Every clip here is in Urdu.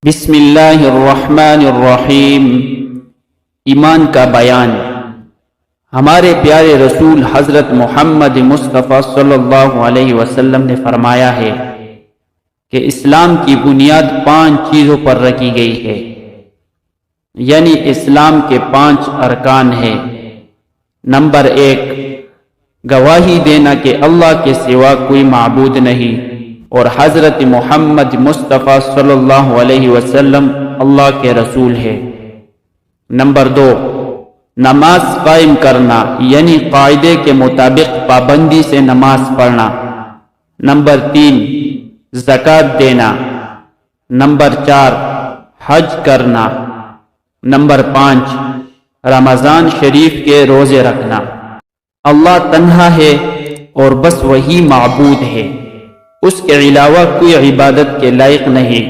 بسم اللہ الرحمن الرحیم۔ ایمان کا بیان۔ ہمارے پیارے رسول حضرت محمد مصطفیٰ صلی اللہ علیہ وسلم نے فرمایا ہے کہ اسلام کی بنیاد 5 چیزوں پر رکھی گئی ہے، یعنی اسلام کے 5 ارکان ہیں۔ نمبر 1، گواہی دینا کہ اللہ کے سوا کوئی معبود نہیں اور حضرت محمد مصطفیٰ صلی اللہ علیہ وسلم اللہ کے رسول ہے۔ نمبر 2، نماز قائم کرنا، یعنی قاعدے کے مطابق پابندی سے نماز پڑھنا۔ نمبر 3، زکوٰۃ دینا۔ نمبر 4، حج کرنا۔ نمبر 5، رمضان شریف کے روزے رکھنا۔ اللہ تنہا ہے اور بس وہی معبود ہے، اس کے علاوہ کوئی عبادت کے لائق نہیں،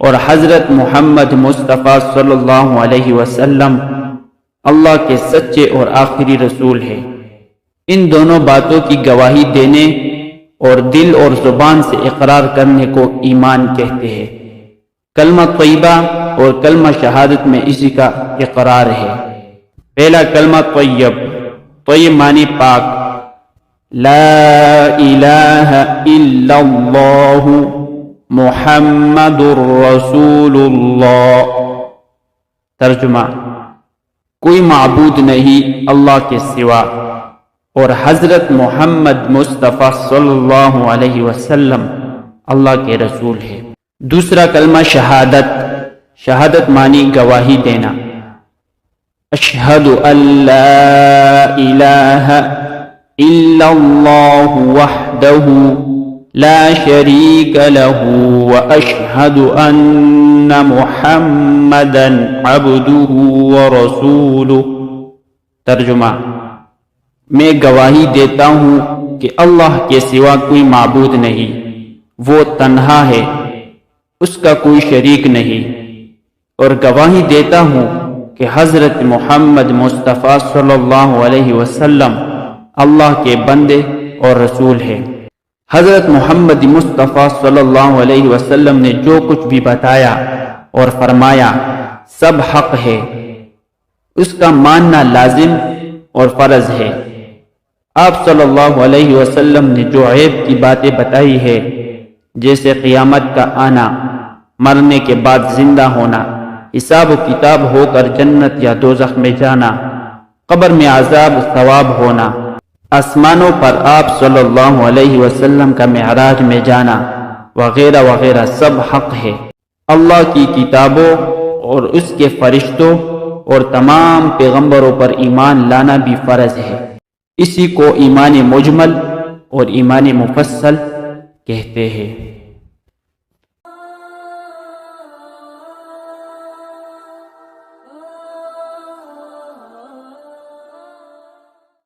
اور حضرت محمد مصطفیٰ صلی اللہ علیہ وسلم اللہ کے سچے اور آخری رسول ہے۔ ان دونوں باتوں کی گواہی دینے اور دل اور زبان سے اقرار کرنے کو ایمان کہتے ہیں۔ کلمہ طیبہ اور کلمہ شہادت میں اسی کا اقرار ہے۔ پہلا کلمہ طیب، طیب معنی پاک، لا الہ الا اللہ محمد رسول اللہ۔ ترجمہ، کوئی معبود نہیں اللہ کے سوا اور حضرت محمد مصطفیٰ صلی اللہ علیہ وسلم اللہ کے رسول ہے۔ دوسرا کلمہ شہادت، شہادت معنی گواہی دینا۔ اشہد ان لا الہ الا اللہ وحدہ لا شریک لہ واشہد ان محمدا عبدہ ورسولہ۔ ترجمہ، میں گواہی دیتا ہوں کہ اللہ کے سوا کوئی معبود نہیں، وہ تنہا ہے، اس کا کوئی شریک نہیں، اور گواہی دیتا ہوں کہ حضرت محمد مصطفیٰ صلی اللہ علیہ وسلم اللہ کے بندے اور رسول ہے۔ حضرت محمد مصطفیٰ صلی اللہ علیہ وسلم نے جو کچھ بھی بتایا اور فرمایا سب حق ہے، اس کا ماننا لازم اور فرض ہے۔ آپ صلی اللہ علیہ وسلم نے جو عیب کی باتیں بتائی ہے، جیسے قیامت کا آنا، مرنے کے بعد زندہ ہونا، حساب و کتاب ہو کر جنت یا دوزخ میں جانا، قبر میں عذاب و ثواب ہونا، آسمانوں پر آپ صلی اللہ علیہ وسلم کا معراج میں جانا وغیرہ وغیرہ سب حق ہے۔ اللہ کی کتابوں اور اس کے فرشتوں اور تمام پیغمبروں پر ایمان لانا بھی فرض ہے۔ اسی کو ایمان مجمل اور ایمان مفصل کہتے ہیں۔